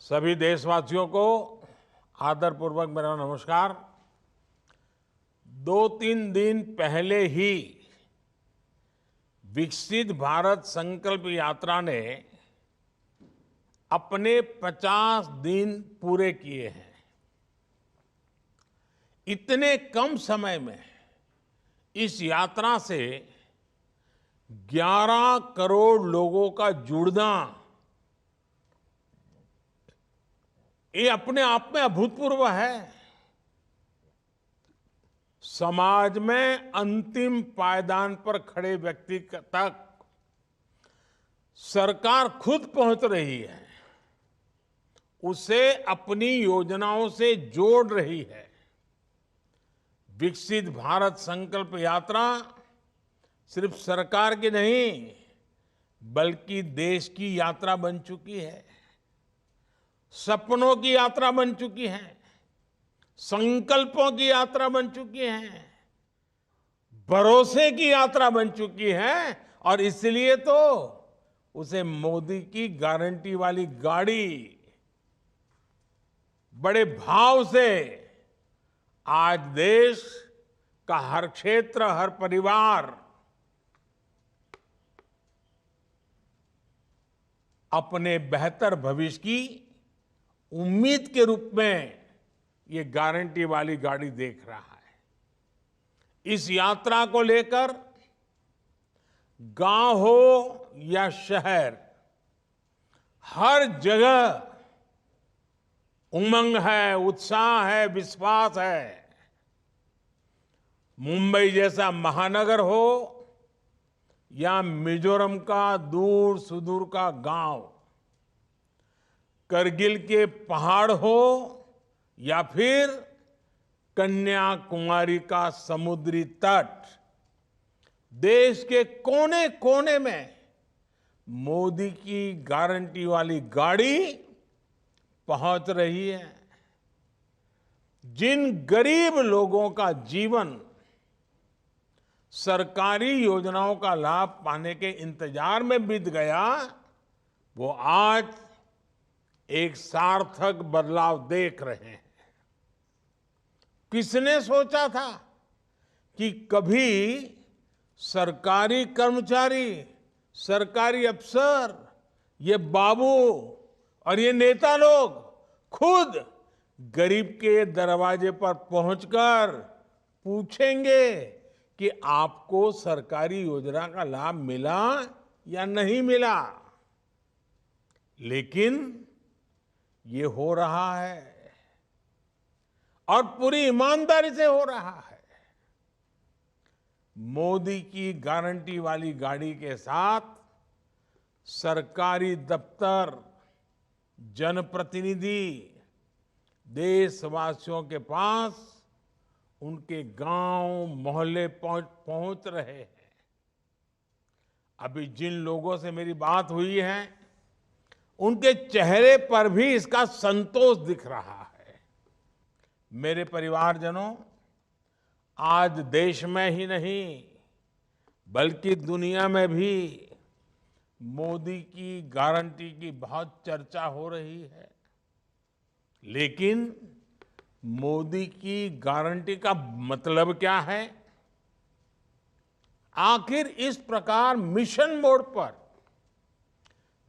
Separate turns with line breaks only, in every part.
सभी देशवासियों को आदरपूर्वक मेरा नमस्कार। 2-3 दिन पहले ही विकसित भारत संकल्प यात्रा ने अपने 50 दिन पूरे किए हैं। इतने कम समय में इस यात्रा से 11 करोड़ लोगों का जुड़ना ये अपने आप में अभूतपूर्व है। समाज में अंतिम पायदान पर खड़े व्यक्ति तक सरकार खुद पहुंच रही है, उसे अपनी योजनाओं से जोड़ रही है। विकसित भारत संकल्प यात्रा सिर्फ सरकार की नहीं, बल्कि देश की यात्रा बन चुकी है। सपनों की यात्रा बन चुकी है, संकल्पों की यात्रा बन चुकी है, भरोसे की यात्रा बन चुकी है। और इसलिए तो उसे मोदी की गारंटी वाली गाड़ी बड़े भाव से आज देश का हर क्षेत्र, हर परिवार अपने बेहतर भविष्य की उम्मीद के रूप में ये गारंटी वाली गाड़ी देख रहा है। इस यात्रा को लेकर गांव हो या शहर, हर जगह उमंग है, उत्साह है, विश्वास है। मुंबई जैसा महानगर हो या मिजोरम का दूर सुदूर का गांव, करगिल के पहाड़ हो या फिर कन्याकुमारी का समुद्री तट, देश के कोने कोने में मोदी की गारंटी वाली गाड़ी पहुंच रही है। जिन गरीब लोगों का जीवन सरकारी योजनाओं का लाभ पाने के इंतजार में बीत गया, वो आज एक सार्थक बदलाव देख रहे हैं। किसने सोचा था कि कभी सरकारी कर्मचारी, सरकारी अफसर, ये बाबू और ये नेता लोग खुद गरीब के दरवाजे पर पहुंचकर पूछेंगे कि आपको सरकारी योजना का लाभ मिला या नहीं मिला। लेकिन ये हो रहा है और पूरी ईमानदारी से हो रहा है। मोदी की गारंटी वाली गाड़ी के साथ सरकारी दफ्तर, जनप्रतिनिधि देशवासियों के पास उनके गांव, मोहल्ले पहुंच रहे हैं। अभी जिन लोगों से मेरी बात हुई है, उनके चेहरे पर भी इसका संतोष दिख रहा है। मेरे परिवारजनों, आज देश में ही नहीं बल्कि दुनिया में भी मोदी की गारंटी की बहुत चर्चा हो रही है। लेकिन मोदी की गारंटी का मतलब क्या है? आखिर इस प्रकार मिशन मोड पर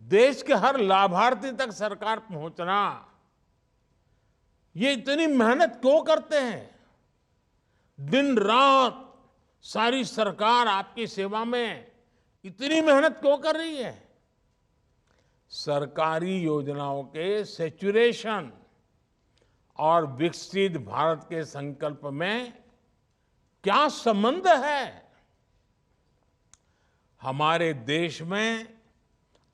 देश के हर लाभार्थी तक सरकार पहुंचना, ये इतनी मेहनत क्यों करते हैं? दिन रात सारी सरकार आपकी सेवा में इतनी मेहनत क्यों कर रही है? सरकारी योजनाओं के सैचुरेशन और विकसित भारत के संकल्प में क्या संबंध है? हमारे देश में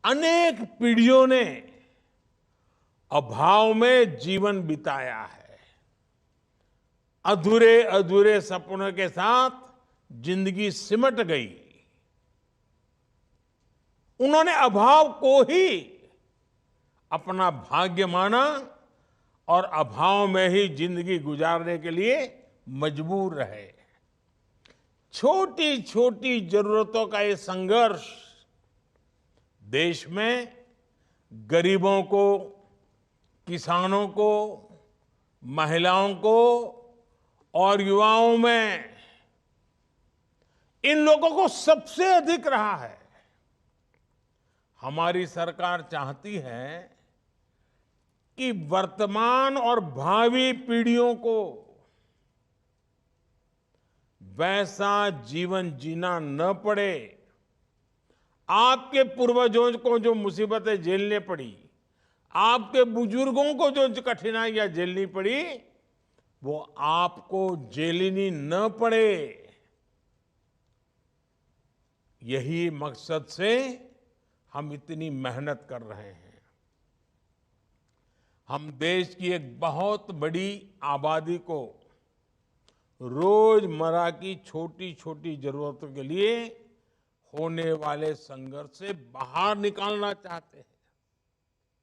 अनेक पीढ़ियों ने अभाव में जीवन बिताया है। अधूरे अधूरे सपनों के साथ जिंदगी सिमट गई। उन्होंने अभाव को ही अपना भाग्य माना और अभाव में ही जिंदगी गुजारने के लिए मजबूर रहे। छोटी छोटी जरूरतों का ये संघर्ष देश में गरीबों को किसानों को, महिलाओं को और युवाओं में इन लोगों को सबसे अधिक रहा है। हमारी सरकार चाहती है कि वर्तमान और भावी पीढ़ियों को वैसा जीवन जीना न पड़े। आपके पूर्वजों को जो मुसीबतें झेलने पड़ी, आपके बुजुर्गों को जो कठिनाइयां झेलनी पड़ी, वो आपको झेलनी न पड़े। यही मकसद से हम इतनी मेहनत कर रहे हैं। हम देश की एक बहुत बड़ी आबादी को रोजमर्रा की छोटी छोटी जरूरतों के लिए होने वाले संघर्ष से बाहर निकालना चाहते हैं।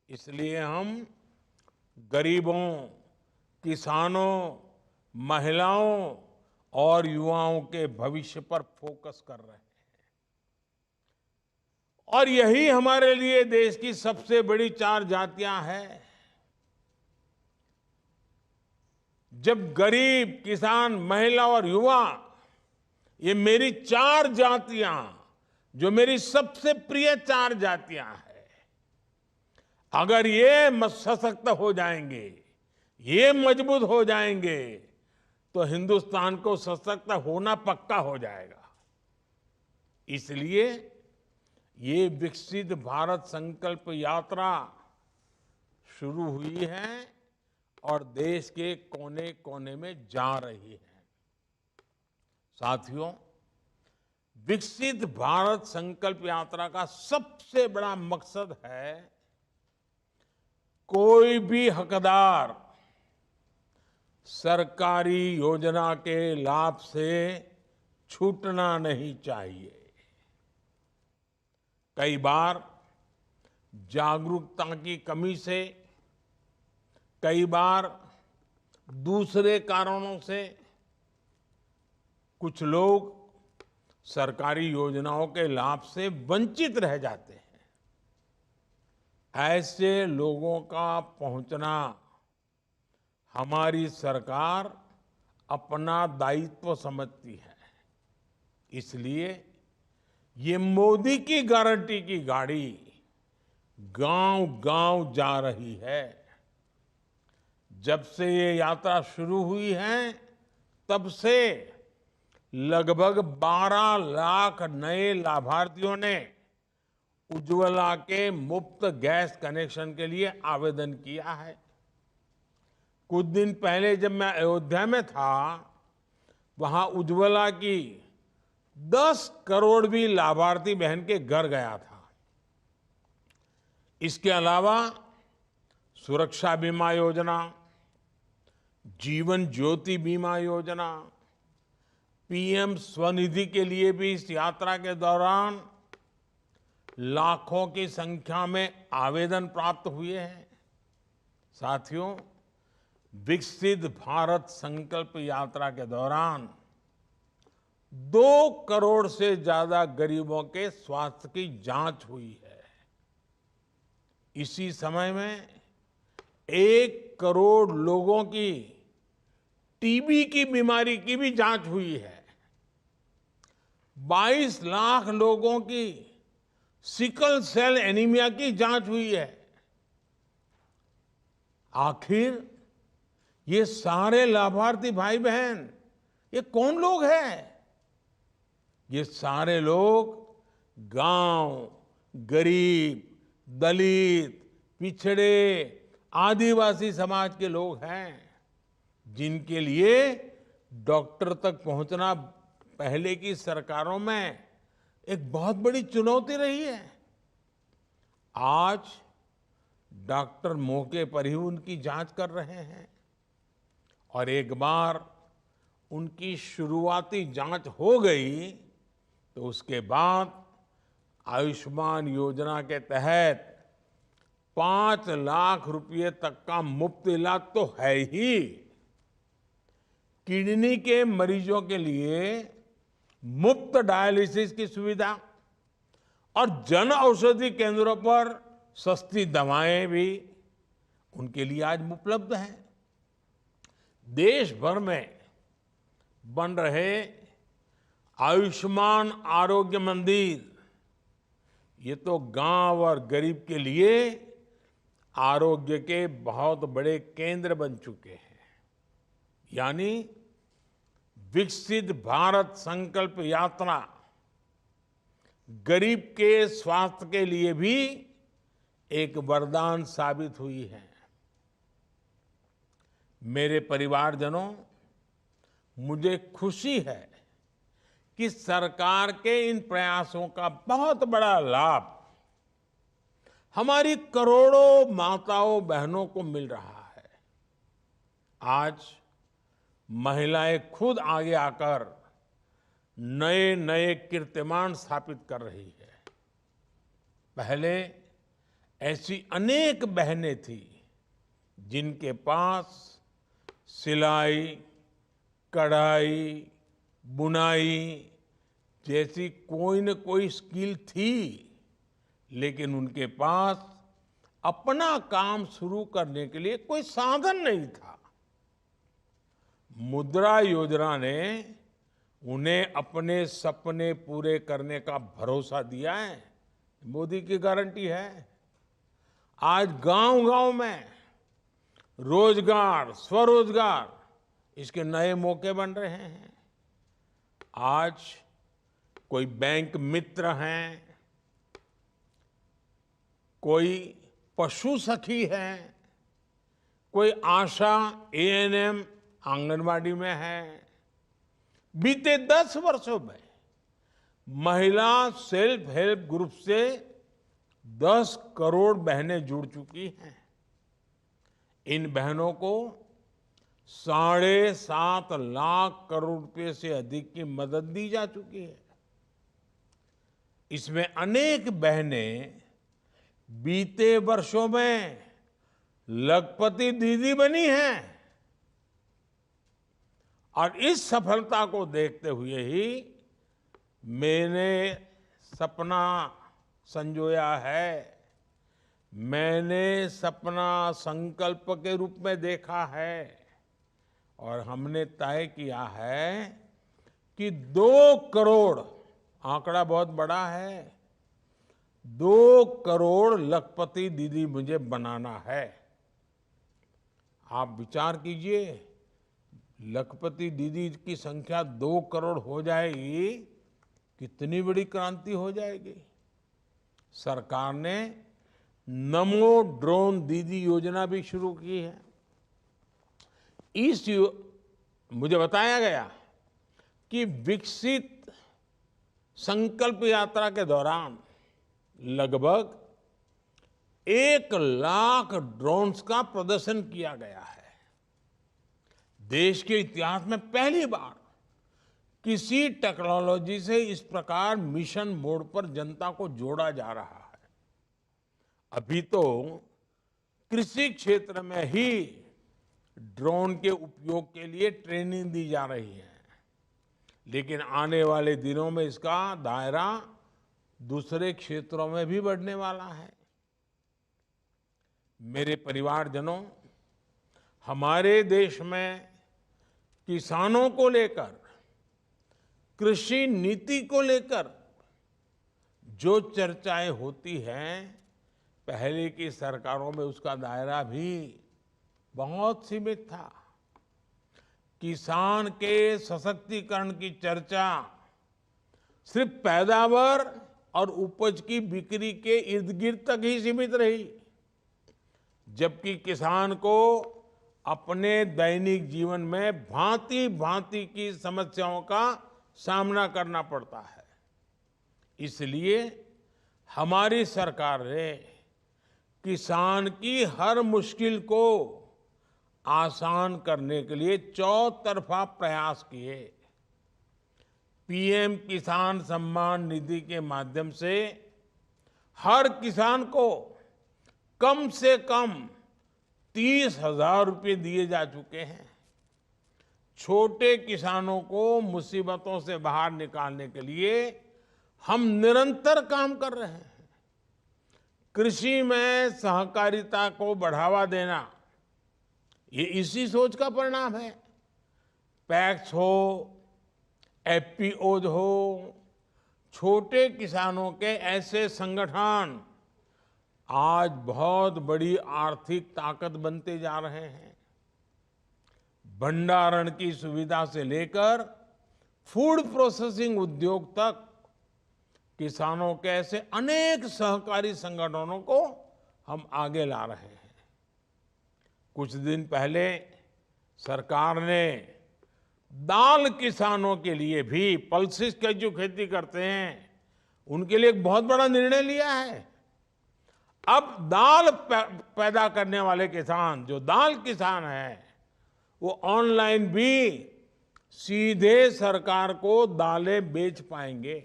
इसलिए हम गरीबों, किसानों, महिलाओं और युवाओं के भविष्य पर फोकस कर रहे हैं। और यही हमारे लिए देश की सबसे बड़ी 4 जातियां हैं। जब गरीब, किसान, महिला और युवा, ये मेरी 4 जातियां, जो मेरी सबसे प्रिय 4 जातियां हैं, अगर ये सशक्त हो जाएंगे, ये मजबूत हो जाएंगे, तो हिंदुस्तान को सशक्त होना पक्का हो जाएगा। इसलिए ये विकसित भारत संकल्प यात्रा शुरू हुई है और देश के कोने कोने में जा रही है। साथियों, विकसित भारत संकल्प यात्रा का सबसे बड़ा मकसद है कोई भी हकदार सरकारी योजना के लाभ से छूटना नहीं चाहिए। कई बार जागरूकता की कमी से, कई बार दूसरे कारणों से कुछ लोग सरकारी योजनाओं के लाभ से वंचित रह जाते हैं। ऐसे लोगों का पहुंचना हमारी सरकार अपना दायित्व समझती है। इसलिए ये मोदी की गारंटी की गाड़ी गांव-गांव जा रही है। जब से ये यात्रा शुरू हुई है, तब से लगभग 12 लाख नए लाभार्थियों ने उज्ज्वला के मुफ्त गैस कनेक्शन के लिए आवेदन किया है। कुछ दिन पहले जब मैं अयोध्या में था, वहां उज्ज्वला की 10 करोड़वीं लाभार्थी बहन के घर गया था। इसके अलावा सुरक्षा बीमा योजना, जीवन ज्योति बीमा योजना, पीएम स्वनिधि के लिए भी इस यात्रा के दौरान लाखों की संख्या में आवेदन प्राप्त हुए हैं। साथियों, विकसित भारत संकल्प यात्रा के दौरान 2 करोड़ से ज्यादा गरीबों के स्वास्थ्य की जांच हुई है। इसी समय में 1 करोड़ लोगों की टीबी की बीमारी की भी जांच हुई है। 22 लाख लोगों की सिकल सेल एनीमिया की जांच हुई है। आखिर ये सारे लाभार्थी भाई बहन, ये कौन लोग हैं? ये सारे लोग गांव, गरीब, दलित, पिछड़े, आदिवासी समाज के लोग हैं, जिनके लिए डॉक्टर तक पहुंचना पहले की सरकारों में एक बहुत बड़ी चुनौती रही है। आज डॉक्टर मौके पर ही उनकी जांच कर रहे हैं और एक बार उनकी शुरुआती जांच हो गई तो उसके बाद आयुष्मान योजना के तहत 5 लाख रुपए तक का मुफ्त इलाज तो है ही। किडनी के मरीजों के लिए मुफ्त डायलिसिस की सुविधा और जन औषधि केंद्रों पर सस्ती दवाएं भी उनके लिए आज उपलब्ध हैं। देश भर में बन रहे आयुष्मान आरोग्य मंदिर, ये तो गांव और गरीब के लिए आरोग्य के बहुत बड़े केंद्र बन चुके हैं। यानी विकसित भारत संकल्प यात्रा गरीब के स्वास्थ्य के लिए भी एक वरदान साबित हुई है। मेरे परिवारजनों, मुझे खुशी है कि सरकार के इन प्रयासों का बहुत बड़ा लाभ हमारी करोड़ों माताओं बहनों को मिल रहा है। आज महिलाएं खुद आगे आकर नए नए कीर्तिमान स्थापित कर रही है। पहले ऐसी अनेक बहनें थी जिनके पास सिलाई, कढ़ाई, बुनाई जैसी कोई न कोई स्किल थी, लेकिन उनके पास अपना काम शुरू करने के लिए कोई साधन नहीं था। मुद्रा योजना ने उन्हें अपने सपने पूरे करने का भरोसा दिया है। मोदी की गारंटी है। आज गांव-गांव में रोजगार, स्वरोजगार, इसके नए मौके बन रहे हैं। आज कोई बैंक मित्र हैं, कोई पशु सखी है, कोई आशा एएनएम आंगनवाड़ी में है। बीते 10 वर्षों में महिला सेल्फ हेल्प ग्रुप से 10 करोड़ बहनें जुड़ चुकी हैं। इन बहनों को 7.5 लाख करोड़ रुपए से अधिक की मदद दी जा चुकी है। इसमें अनेक बहनें बीते वर्षों में लखपति दीदी बनी हैं। और इस सफलता को देखते हुए ही मैंने सपना संजोया है, मैंने सपना संकल्प के रूप में देखा है और हमने तय किया है कि 2 करोड़, आंकड़ा बहुत बड़ा है, 2 करोड़ लखपति दीदी मुझे बनाना है। आप विचार कीजिए, लखपति दीदी की संख्या 2 करोड़ हो जाएगी, कितनी बड़ी क्रांति हो जाएगी। सरकार ने नमो ड्रोन दीदी योजना भी शुरू की है। मुझे बताया गया कि विकसित संकल्प यात्रा के दौरान लगभग 1 लाख ड्रोन्स का प्रदर्शन किया गया है। देश के इतिहास में पहली बार किसी टेक्नोलॉजी से इस प्रकार मिशन मोड पर जनता को जोड़ा जा रहा है। अभी तो कृषि क्षेत्र में ही ड्रोन के उपयोग के लिए ट्रेनिंग दी जा रही है, लेकिन आने वाले दिनों में इसका दायरा दूसरे क्षेत्रों में भी बढ़ने वाला है। मेरे परिवारजनों, हमारे देश में किसानों को लेकर, कृषि नीति को लेकर जो चर्चाएं होती हैं, पहले की सरकारों में उसका दायरा भी बहुत सीमित था। किसान के सशक्तिकरण की चर्चा सिर्फ पैदावार और उपज की बिक्री के इर्द गिर्द तक ही सीमित रही, जबकि किसान को अपने दैनिक जीवन में भांति भांति की समस्याओं का सामना करना पड़ता है। इसलिए हमारी सरकार ने किसान की हर मुश्किल को आसान करने के लिए चौतरफा प्रयास किए। पीएम किसान सम्मान निधि के माध्यम से हर किसान को कम से कम 30,000 रुपये दिए जा चुके हैं। छोटे किसानों को मुसीबतों से बाहर निकालने के लिए हम निरंतर काम कर रहे हैं। कृषि में सहकारिता को बढ़ावा देना, ये इसी सोच का परिणाम है। पैक्स हो, एफपीओज हो, छोटे किसानों के ऐसे संगठन आज बहुत बड़ी आर्थिक ताकत बनते जा रहे हैं। भंडारण की सुविधा से लेकर फूड प्रोसेसिंग उद्योग तक किसानों के ऐसे अनेक सहकारी संगठनों को हम आगे ला रहे हैं। कुछ दिन पहले सरकार ने दाल किसानों के लिए भी, पल्सेस की जो खेती करते हैं उनके लिए एक बहुत बड़ा निर्णय लिया है। अब दाल पैदा करने वाले किसान, जो दाल किसान है, वो ऑनलाइन भी सीधे सरकार को दालें बेच पाएंगे।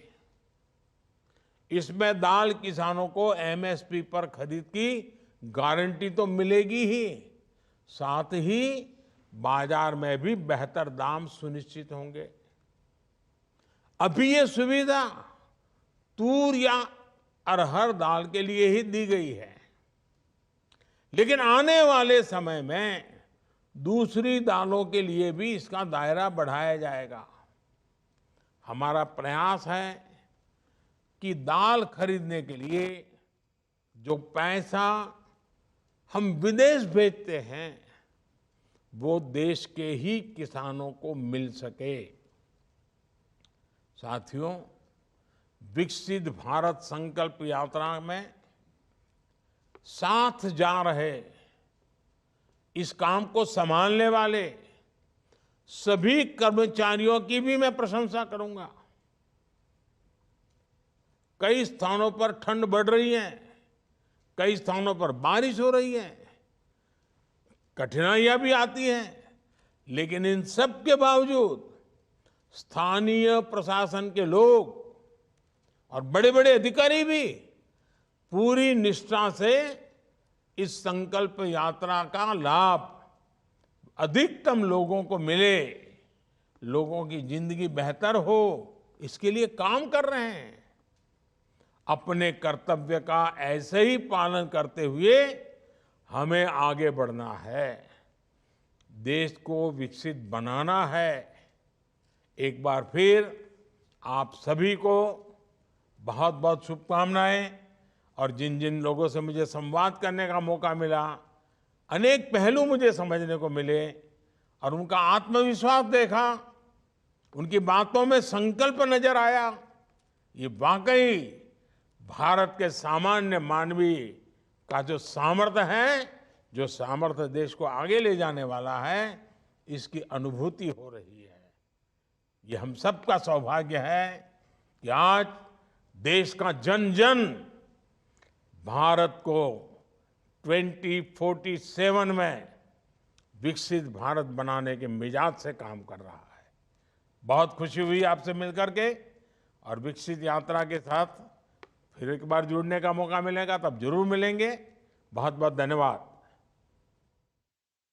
इसमें दाल किसानों को एमएसपी पर खरीद की गारंटी तो मिलेगी ही, साथ ही बाजार में भी बेहतर दाम सुनिश्चित होंगे। अभी ये सुविधा तूर या अरहर दाल के लिए ही दी गई है, लेकिन आने वाले समय में दूसरी दालों के लिए भी इसका दायरा बढ़ाया जाएगा। हमारा प्रयास है कि दाल खरीदने के लिए जो पैसा हम विदेश भेजते हैं वो देश के ही किसानों को मिल सके। साथियों, विकसित भारत संकल्प यात्रा में साथ जा रहे, इस काम को संभालने वाले सभी कर्मचारियों की भी मैं प्रशंसा करूंगा। कई स्थानों पर ठंड बढ़ रही है, कई स्थानों पर बारिश हो रही है, कठिनाइयां भी आती हैं, लेकिन इन सब के बावजूद स्थानीय प्रशासन के लोग और बड़े बड़े अधिकारी भी पूरी निष्ठा से इस संकल्प यात्रा का लाभ अधिकतम लोगों को मिले, लोगों की जिंदगी बेहतर हो, इसके लिए काम कर रहे हैं। अपने कर्तव्य का ऐसे ही पालन करते हुए हमें आगे बढ़ना है, देश को विकसित बनाना है। एक बार फिर आप सभी को बहुत बहुत शुभकामनाएं। और जिन जिन लोगों से मुझे संवाद करने का मौका मिला, अनेक पहलू मुझे समझने को मिले और उनका आत्मविश्वास देखा, उनकी बातों में संकल्प नजर आया, ये वाकई भारत के सामान्य मानवी का जो सामर्थ्य है, जो सामर्थ्य देश को आगे ले जाने वाला है, इसकी अनुभूति हो रही है। ये हम सबका सौभाग्य है कि आज देश का जन जन भारत को 2047 में विकसित भारत बनाने के मिजाज से काम कर रहा है। बहुत खुशी हुई आपसे मिलकर के, और विकसित यात्रा के साथ फिर एक बार जुड़ने का मौका मिलेगा तब जरूर मिलेंगे। बहुत बहुत धन्यवाद।